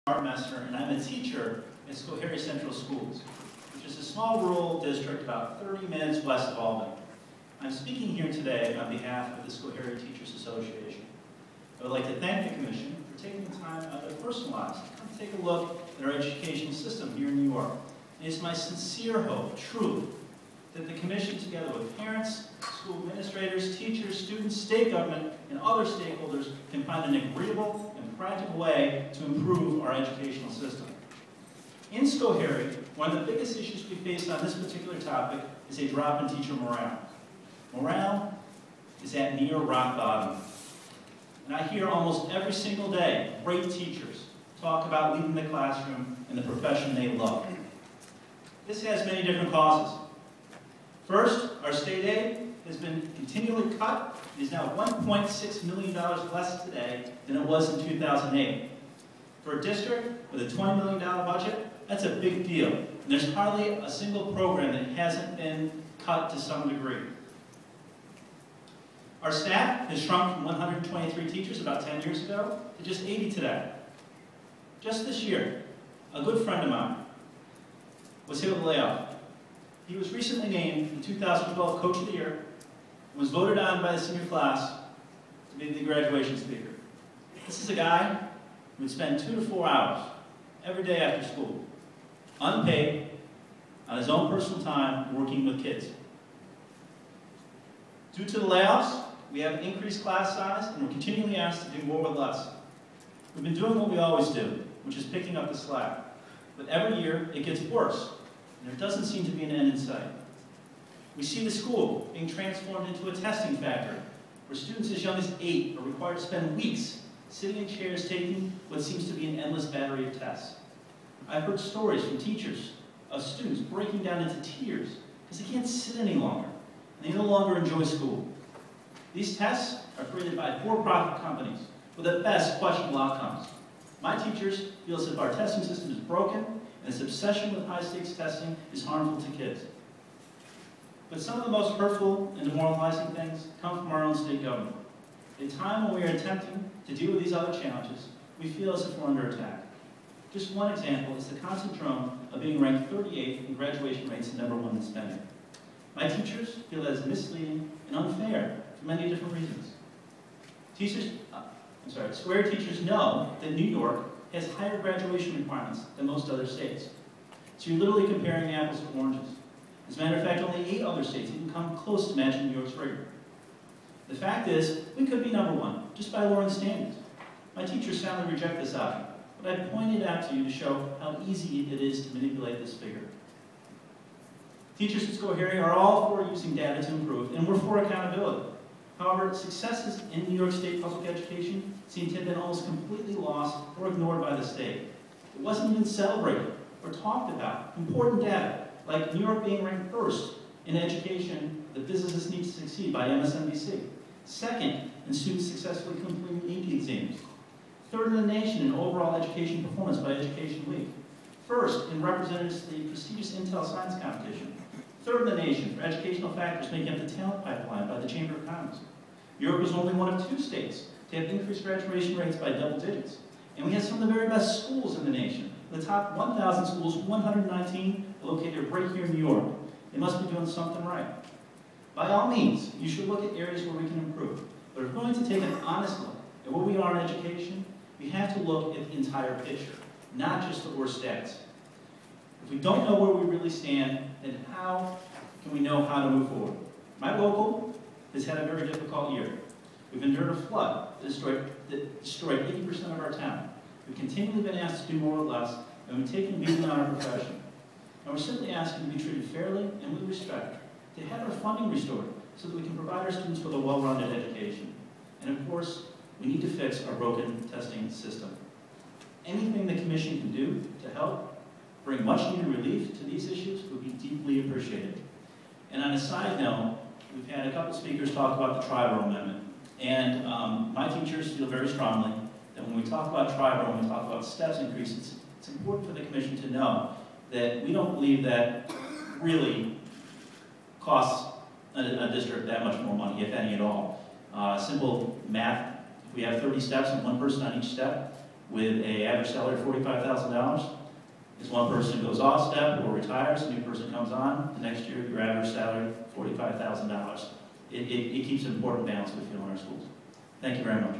Messner, and I'm a teacher at Schoharie Central Schools, which is a small rural district about 30 minutes west of Albany. I'm speaking here today on behalf of the Schoharie Teachers Association. I would like to thank the Commission for taking the time out of their personal lives to come take a look at our education system here in New York. And it's my sincere hope, truly, that the Commission, together with parents, school administrators, teachers, students, state government, and other stakeholders, can find an agreeable and practical way to improve our educational system. In Schoharie, one of the biggest issues we face on this particular topic is a drop in teacher morale. Morale is at near rock bottom. And I hear almost every single day great teachers talk about leaving the classroom and the profession they love. This has many different causes. First, our state aid has been continually cut. It is now $1.6 million less today than it was in 2008. For a district with a $20 million budget, that's a big deal. And there's hardly a single program that hasn't been cut to some degree. Our staff has shrunk from 123 teachers about 10 years ago to just 80 today. Just this year, a good friend of mine was hit with a layoff. He was recently named the 2012 Coach of the Year and was voted on by the senior class to be the graduation speaker. This is a guy who would spend 2 to 4 hours every day after school, unpaid, on his own personal time, working with kids. Due to the layoffs, we have increased class size, and we're continually asked to do more with less. We've been doing what we always do, which is picking up the slack. But every year, it gets worse, and there doesn't seem to be an end in sight. We see the school being transformed into a testing factory, where students as young as 8 are required to spend weeks sitting in chairs taking what seems to be an endless battery of tests. I've heard stories from teachers of students breaking down into tears because they can't sit any longer, and they no longer enjoy school. These tests are created by for-profit companies with at best questionable outcomes. My teachers feel as if our testing system is broken, and this obsession with high-stakes testing is harmful to kids. But some of the most hurtful and demoralizing things come from our own state government. At a time when we are attempting to deal with these other challenges, we feel as if we're under attack. Just one example is the constant drum of being ranked 38th in graduation rates and #1 in spending. My teachers feel that is misleading and unfair for many different reasons. Schoharie teachers know that New York has higher graduation requirements than most other states. So you're literally comparing apples to oranges. As a matter of fact, only 8 other states even come close to matching New York's rigor. The fact is, we could be #1 just by lowering standards. My teachers soundly reject this option, but I pointed out to you to show how easy it is to manipulate this figure. Teachers at Schoharie are all for using data to improve, and we're for accountability. However, successes in New York State public education seem to have been almost completely lost or ignored by the state. It wasn't even celebrated or talked about. Important data, like New York being ranked first in education that businesses need to succeed by MSNBC. Second, in students successfully completing AP exams. Third in the nation in overall education performance by Education Week. First in representatives to the prestigious Intel Science Competition. Third in the nation for educational factors making up the talent pipeline by the Chamber of Commerce. New York was only one of 2 states to have increased graduation rates by double digits. And we have some of the very best schools in the nation. The top 1,000 schools, 119 are located right here in New York. They must be doing something right. By all means, you should look at areas where we can improve. But if we're going to take an honest look at where we are in education, we have to look at the entire picture, not just the worst stats. If we don't know where we really stand, then how can we know how to move forward? My local has had a very difficult year. We've endured a flood that destroyed 80% of our town. We've continually been asked to do more with less, and we've taken beating on our profession. And we're simply asking to be treated fairly and with respect, to have our funding restored so that we can provide our students with a well-rounded education. And of course, we need to fix our broken testing system. Anything the Commission can do to help bring much-needed relief to these issues would be deeply appreciated. And on a side note, we've had a couple speakers talk about the Triborough Amendment. And my teachers feel very strongly that when we talk about Triborough, when we talk about steps increases, it's important for the Commission to know that we don't believe that really costs a district that much more money, if any at all. Simple math, if we have 30 steps and 1 person on each step, with an average salary of $45,000. As one person goes off step or retires, a new person comes on, the next year your average salary, $45,000. It keeps an important balance we feel in our schools. Thank you very much.